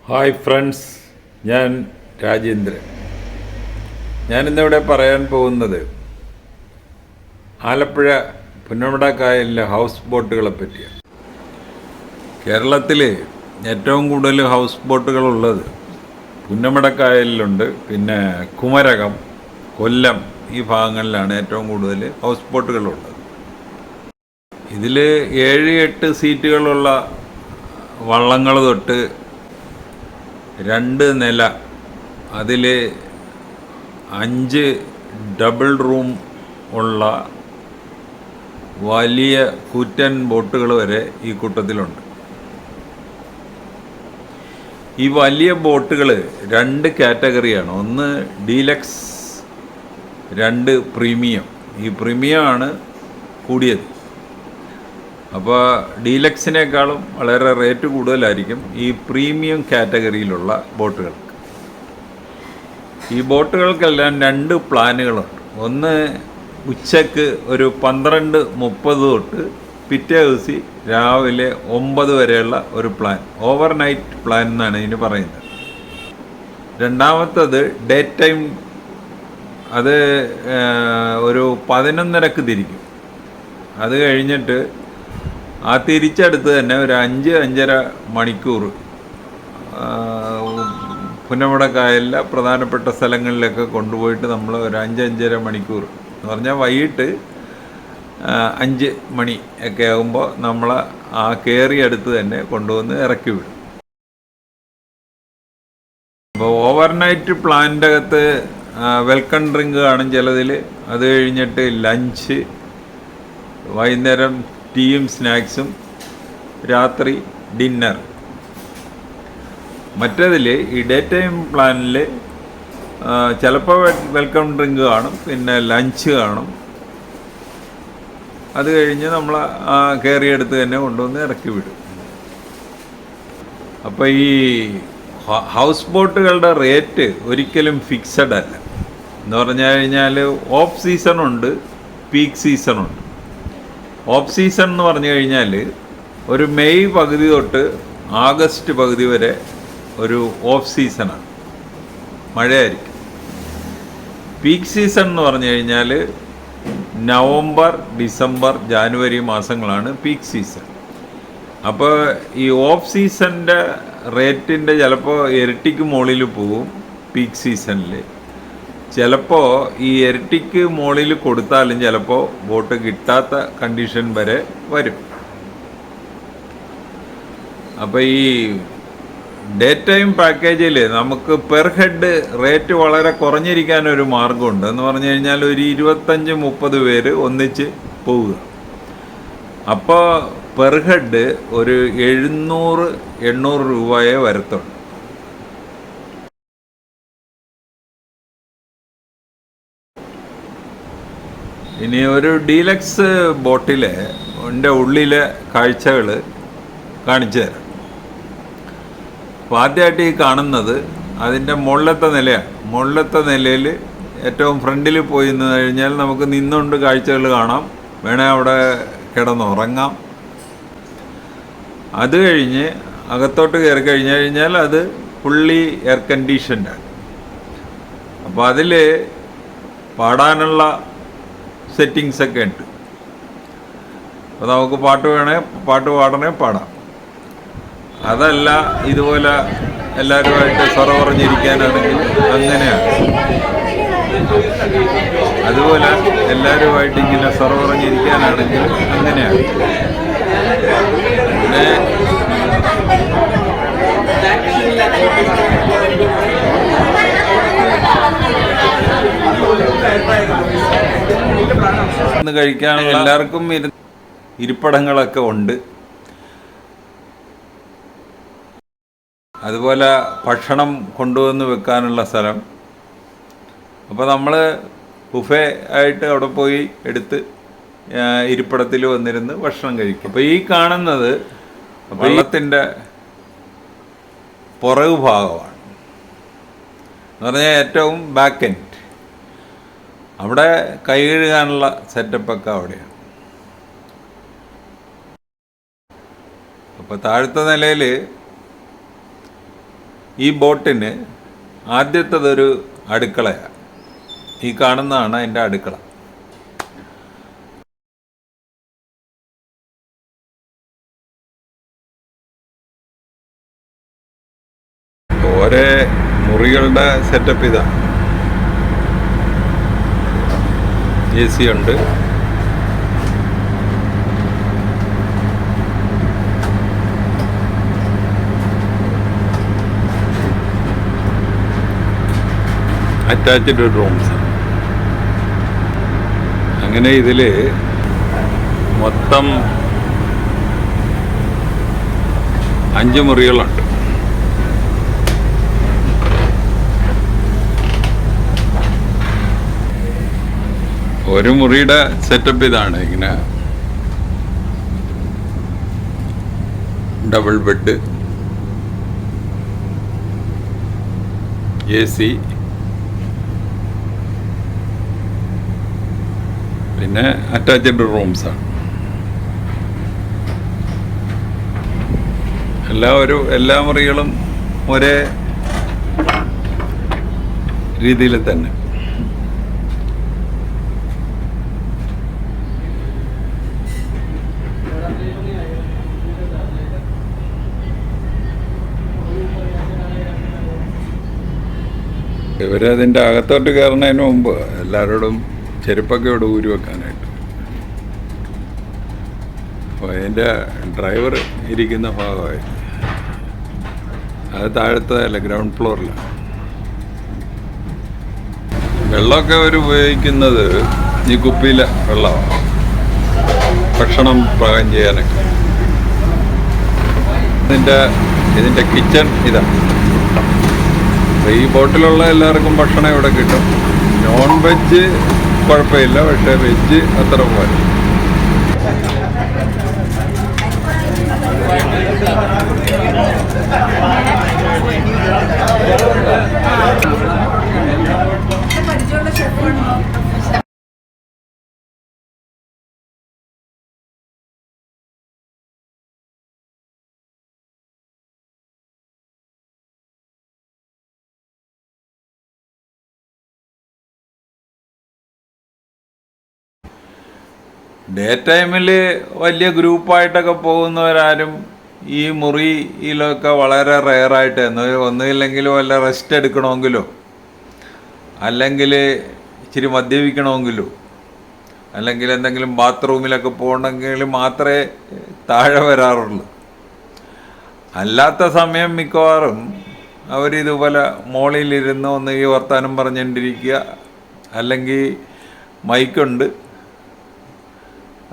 Hi friends, ഞാൻ രാജേന്ദ്രൻ. ഞാനിന്നിവിടെ പറയാൻ പോകുന്നത് ആലപ്പുഴ പുന്നമട കായലിലെ ഹൗസ് ബോട്ടുകളെ പറ്റിയാണ്. കേരളത്തിൽ ഏറ്റവും കൂടുതൽ ഹൗസ് ബോട്ടുകളുള്ളത് പുന്നമട കായലിലുണ്ട്. പിന്നെ കുമരകം, കൊല്ലം ഈ ഭാഗങ്ങളിലാണ് ഏറ്റവും കൂടുതൽ ഹൗസ് ബോട്ടുകളുള്ളത്. ഇതിൽ 7-8 സീറ്റുകളുള്ള വള്ളങ്ങൾ തൊട്ട് 2 നില, അതിൽ 5 ഡബിൾ റൂം ഉള്ള വലിയ കൂറ്റൻ ബോട്ടുകൾ വരെ ഈ കൂട്ടത്തിലുണ്ട്. ഈ വലിയ ബോട്ടുകൾ 2 കാറ്റഗറിയാണ്. ഒന്ന് ഡീലക്സ്, 2 പ്രീമിയം. ഈ പ്രീമിയമാണ് കൂടിയത്. അപ്പോൾ ഡീലക്സിനേക്കാളും വളരെ റേറ്റ് കൂടുതലായിരിക്കും ഈ പ്രീമിയം കാറ്റഗറിയിലുള്ള ബോട്ടുകൾക്ക്. ഈ ബോട്ടുകൾക്കെല്ലാം 2 പ്ലാനുകളുണ്ട്. ഒന്ന് ഉച്ചക്ക് ഒരു 12:30 തൊട്ട് പിറ്റേ ദിവസം രാവിലെ 9 വരെയുള്ള ഒരു പ്ലാൻ, ഓവർനൈറ്റ് പ്ലാൻ എന്നാണ് ഇതിന് പറയുന്നത്. രണ്ടാമത്തത് ഡേ ടൈം, അത് ഒരു 11:30 തിരിക്കും. അത് കഴിഞ്ഞിട്ട് ആ തിരിച്ചടുത്ത് തന്നെ ഒരു 5-5.5 മണിക്കൂർ പുന്നമട കായലിലെ പ്രധാനപ്പെട്ട സ്ഥലങ്ങളിലൊക്കെ കൊണ്ടുപോയിട്ട് നമ്മൾ ഒരു 5-5.5 മണിക്കൂർ എന്ന് പറഞ്ഞാൽ വൈകിട്ട് 5 മണി ഒക്കെ ആകുമ്പോൾ നമ്മൾ ആ കയറിയടുത്ത് തന്നെ കൊണ്ടുവന്ന് ഇറക്കി വിടും. അപ്പോൾ ഓവർനൈറ്റ് പ്ലാനിൻ്റെ അകത്ത് വെൽക്കം ഡ്രിങ്ക് കാണും ചിലതിൽ. അത് കഴിഞ്ഞിട്ട് ലഞ്ച്, വൈകുന്നേരം ടീയും സ്നാക്സും, രാത്രി ഡിന്നർ. മറ്റേതിൽ ഈ ഡേ ടൈം പ്ലാനിൽ ചിലപ്പോൾ വെൽക്കം ഡ്രിങ്ക് കാണും, പിന്നെ ലഞ്ച് കാണും. അത് കഴിഞ്ഞ് നമ്മൾ ആ കയറിയെടുത്ത് തന്നെ കൊണ്ടുവന്ന് ഇറക്കി വിടും. അപ്പോൾ ഈ ഹൗസ് ബോട്ടുകളുടെ റേറ്റ് ഒരിക്കലും ഫിക്സഡ് അല്ല. എന്ന് പറഞ്ഞു കഴിഞ്ഞാൽ ഓഫ് സീസണുണ്ട്, പീക്ക് സീസണുണ്ട്. ഓഫ് സീസൺ എന്ന് പറഞ്ഞു കഴിഞ്ഞാൽ ഒരു മെയ് പകുതി തൊട്ട് ആഗസ്റ്റ് പകുതി വരെ ഒരു ഓഫ് സീസണാണ്, മഴയായിരിക്കും. പീക്ക് സീസൺ എന്ന് പറഞ്ഞു കഴിഞ്ഞാൽ നവംബർ, ഡിസംബർ, ജാനുവരി മാസങ്ങളാണ് പീക്ക് സീസൺ. അപ്പോൾ ഈ ഓഫ് സീസണിൻ്റെ റേറ്റിൻ്റെ ചിലപ്പോൾ ഇരട്ടിക്ക് മുകളിൽ പോവും പീക്ക് സീസണിൽ. ചിലപ്പോൾ ഈ ഇരട്ടിക്ക് മുകളിൽ കൊടുത്താലും ചിലപ്പോൾ ബോട്ട് കിട്ടാത്ത കണ്ടീഷൻ വരെ വരും. അപ്പോൾ ഈ ഡേ ടൈം പാക്കേജിൽ നമുക്ക് പെർ ഹെഡ് റേറ്റ് വളരെ കുറഞ്ഞിരിക്കാനൊരു മാർഗമുണ്ട്. എന്ന് പറഞ്ഞു കഴിഞ്ഞാൽ ഒരു 25-30 പേര് ഒന്നിച്ച് പോവുക. അപ്പോൾ പെർ ഹെഡ് ഒരു 700-800 രൂപയെ വരത്തുള്ളൂ. ഇനി ഒരു ഡീലക്സ് ബോട്ടിലെ ഉള്ളിലെ കാഴ്ചകൾ കാണിച്ചു തരാം. അപ്പോൾ ആദ്യമായിട്ട് ഈ കാണുന്നത് അതിൻ്റെ മുകളിലത്തെ നിലയാണ്. മുകളിലത്തെ നിലയിൽ ഏറ്റവും ഫ്രണ്ടിൽ പോയി നിന്ന് കഴിഞ്ഞാൽ നമുക്ക് നിന്നുകൊണ്ട് കാഴ്ചകൾ കാണാം. വേണേൽ അവിടെ കിടന്നുറങ്ങാം. അത് കഴിഞ്ഞ് അകത്തോട്ട് കയറി കഴിഞ്ഞ് കഴിഞ്ഞാൽ അത് ഫുള്ളി എയർ കണ്ടീഷൻഡാണ്. അപ്പോൾ അതിൽ പാടാനുള്ള സെറ്റിങ്സ് ഒക്കെ ഉണ്ട്. അപ്പോൾ നമുക്ക് പാട്ട് പാടണേ പാടാം. അതല്ല ഇതുപോലെ എല്ലാവരുമായിട്ട് സ്വറ പറഞ്ഞിരിക്കാനാണെങ്കിൽ അങ്ങനെയാണ്. അതുപോലെ എല്ലാവരുമായിട്ട് ഇങ്ങനെ സ്വറ പറഞ്ഞിരിക്കാനാണെങ്കിൽ അങ്ങനെയാണ്. പിന്നെ കഴിക്കാനുള്ള എല്ലാവർക്കും ഇരിപ്പിടങ്ങളൊക്കെ ഉണ്ട്. അതുപോലെ ഭക്ഷണം കൊണ്ടുവന്ന് വെക്കാനുള്ള സ്ഥലം. അപ്പോൾ നമ്മൾ ബുഫേ ആയിട്ട് അവിടെ പോയി എടുത്ത് ഇരിപ്പിടത്തിൽ വന്നിരുന്ന് ഭക്ഷണം കഴിക്കും. അപ്പോൾ ഈ കാണുന്നത് വള്ളത്തിൻ്റെ പുറകു ഭാഗമാണ്. എന്ന് പറഞ്ഞാൽ ഏറ്റവും ബാക്ക് എൻഡ്. അവിടെ കൈ കഴുകാനുള്ള സെറ്റപ്പൊക്കെ അവിടെയാണ്. അപ്പോൾ താഴത്തെ നിലയിൽ ഈ ബോട്ടിന് ആദ്യത്തേതൊരു അടുക്കളയാണ്. ഈ കാണുന്നതാണ് അതിൻ്റെ അടുക്കള. ഓരോ മുറികളുടെ സെറ്റപ്പ് ഇതാണ്. AC ഉണ്ട്. Attached rooms. അങ്ങനെ ഇതിൽ മൊത്തം 5 മുറികളുണ്ട്. ഒരു മുറിയുടെ സെറ്റപ്പ് ഇതാണ്. ഇങ്ങനെ ഡബിൾ ബെഡ്, AC, പിന്നെ അറ്റാച്ച്ഡ് റൂംസാണ്. എല്ലാ മുറികളും ഒരേ രീതിയിൽ തന്നെ. ഇവരതിൻ്റെ അകത്തോട്ട് കയറുന്നതിന് മുമ്പ് എല്ലാവരോടും ചെരുപ്പൊക്കെ ഇവിടെ ഊരി വെക്കാനായിട്ട്. അപ്പോൾ അതിൻ്റെ ഡ്രൈവർ ഇരിക്കുന്ന ഭാഗമായി അത് താഴത്തല്ല, ഗ്രൗണ്ട് ഫ്ലോറിലാണ്. വെള്ളമൊക്കെ അവർ ഉപയോഗിക്കുന്നത് ഈ കുപ്പിയിലെ വെള്ളമാണ് ഭക്ഷണം പാകം ചെയ്യാനൊക്കെ. ഇതിൻ്റെ കിച്ചൺ ഇതാണ്. ഈ ബോട്ടിലുള്ള എല്ലാവർക്കും ഭക്ഷണം ഇവിടെ കിട്ടും. നോൺ വെജ് കുഴപ്പമില്ല, പക്ഷേ വെജ് അത്ര പോലെ. ഡേ ടൈമിൽ വലിയ ഗ്രൂപ്പായിട്ടൊക്കെ പോകുന്നവരാരും ഈ മുറിയിലൊക്കെ വളരെ റെയറായിട്ട്, ഒന്നുമില്ലെങ്കിലും വല്ല റെസ്റ്റ് എടുക്കണമെങ്കിലോ അല്ലെങ്കിൽ ഇച്ചിരി മദ്യപിക്കണമെങ്കിലോ അല്ലെങ്കിൽ എന്തെങ്കിലും ബാത്റൂമിലൊക്കെ പോകണമെങ്കിൽ മാത്രമേ താഴെ വരാറുള്ളൂ. അല്ലാത്ത സമയം മിക്കവാറും അവരിതുപോലെ മോളിലിരുന്ന് ഒന്നുകിൽ വർത്താനം പറഞ്ഞുകൊണ്ടിരിക്കുക, അല്ലെങ്കിൽ മൈക്കുണ്ട്,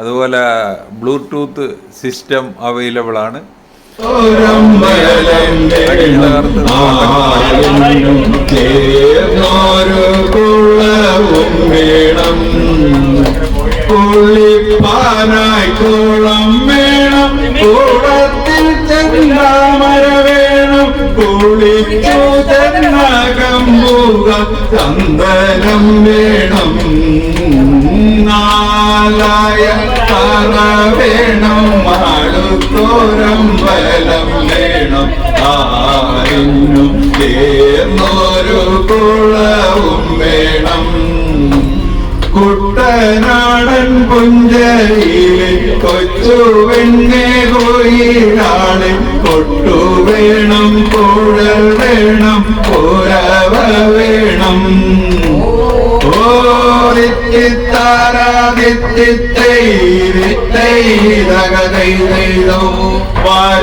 അതുപോലെ ബ്ലൂടൂത്ത് സിസ്റ്റം അവൈലബിൾ ആണ്. ചന്ദനം വേണം, നാലായ തറ വേണം, മാടുത്തോരം ബലം വേണം, ആരിനും ചേർന്നൊരു കുളവും വേണം. കുട്ടനാടൻ പുഞ്ചയിലെ കൊച്ചു വെണ്ണെ കോയിലാളെ കൊട്ടു വേണം, കുഴൽ വേണം, പുരവ വേണം.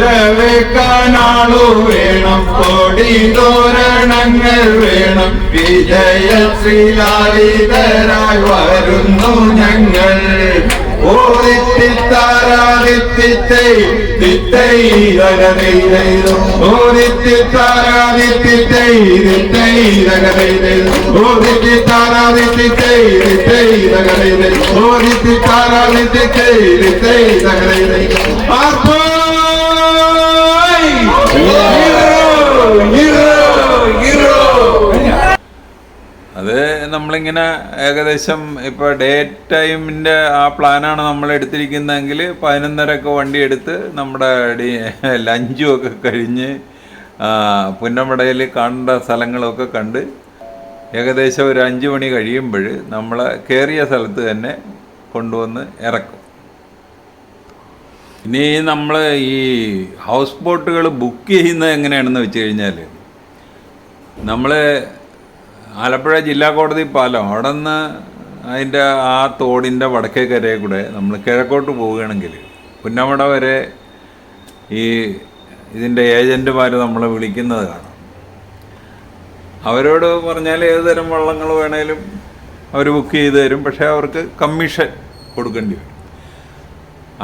വരവേക്കാനാളു വേണം, കൊടി തോരണങ്ങൾ വേണം, വിജയശ്രീലാളിതരായി വരുന്നു ഞങ്ങൾ. അത് നമ്മളിങ്ങനെ ഏകദേശം ഇപ്പോൾ ഡേ ടൈമിൻ്റെ ആ പ്ലാനാണ് നമ്മൾ എടുത്തിരിക്കുന്നതെങ്കിൽ 11:30 വണ്ടി എടുത്ത് നമ്മുടെ ലഞ്ചും ഒക്കെ കഴിഞ്ഞ് പുന്നമടയിൽ കാണേണ്ട സ്ഥലങ്ങളൊക്കെ കണ്ട് ഏകദേശം ഒരു 5 മണി കഴിയുമ്പോൾ നമ്മൾ കയറിയ സ്ഥലത്ത് തന്നെ കൊണ്ടുവന്ന് ഇറക്കും. ഇനി നമ്മൾ ഈ ഹൗസ് ബോട്ടുകൾ ബുക്ക് ചെയ്യുന്നത് എങ്ങനെയാണെന്ന് വെച്ച് കഴിഞ്ഞാൽ, നമ്മൾ ആലപ്പുഴ ജില്ലാ കോടതി പാലം അവിടെ നിന്ന് അതിൻ്റെ ആ തോടിൻ്റെ വടക്കേ കരയിൽ കൂടെ നമ്മൾ കിഴക്കോട്ട് പോവുകയാണെങ്കിൽ പുന്നമട വരെ ഈ ഇതിൻ്റെ ഏജൻറ്റുമാർ നമ്മളെ വിളിക്കുന്നത് കാണാം. അവരോട് പറഞ്ഞാൽ ഏത് തരം വള്ളങ്ങൾ വേണേലും അവർ ബുക്ക് ചെയ്ത് തരും. പക്ഷേ അവർക്ക് കമ്മീഷൻ കൊടുക്കേണ്ടി വരും.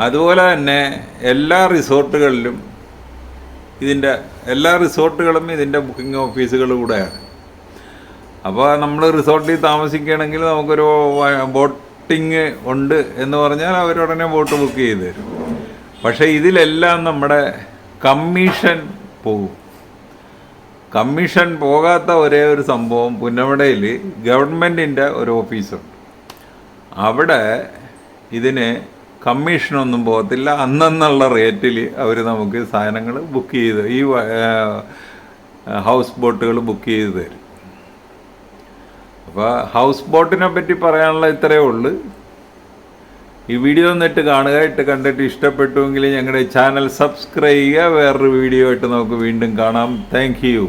അതുപോലെ തന്നെ എല്ലാ റിസോർട്ടുകളിലും എല്ലാ റിസോർട്ടുകളും ഇതിൻ്റെ ബുക്കിംഗ് ഓഫീസുകൾ കൂടെയാണ്. അപ്പോൾ നമ്മൾ റിസോർട്ടിൽ താമസിക്കുകയാണെങ്കിൽ നമുക്കൊരു ബോട്ടിങ് ഉണ്ട് എന്ന് പറഞ്ഞാൽ അവരുടനെ ബോട്ട് ബുക്ക് ചെയ്ത് തരും. പക്ഷേ ഇതിലെല്ലാം നമ്മുടെ കമ്മീഷൻ പോകും. കമ്മീഷൻ പോകാത്ത ഒരേ ഒരു സംഭവം പുന്നമടയിൽ ഗവൺമെൻറ്റിൻ്റെ ഒരു ഓഫീസുണ്ട്. അവിടെ ഇതിന് കമ്മീഷനൊന്നും പോകത്തില്ല. അന്നുള്ള റേറ്റിൽ അവർ നമുക്ക് സാധനങ്ങൾ ബുക്ക് ചെയ്ത് ഈ ഹൗസ് ബോട്ടുകൾ ബുക്ക് ചെയ്ത് തരും. അപ്പോൾ ഹൗസ് ബോട്ടിനെ പറ്റി പറയാനുള്ള ഇത്രയേ ഉള്ളൂ. ഈ വീഡിയോ ഒന്നിട്ട് കാണുക. കണ്ടിട്ട് ഇഷ്ടപ്പെട്ടുവെങ്കിൽ ഞങ്ങളുടെ ചാനൽ സബ്സ്ക്രൈബ് ചെയ്യുക. വേറൊരു വീഡിയോ ആയിട്ട് നമുക്ക് വീണ്ടും കാണാം. Thank you.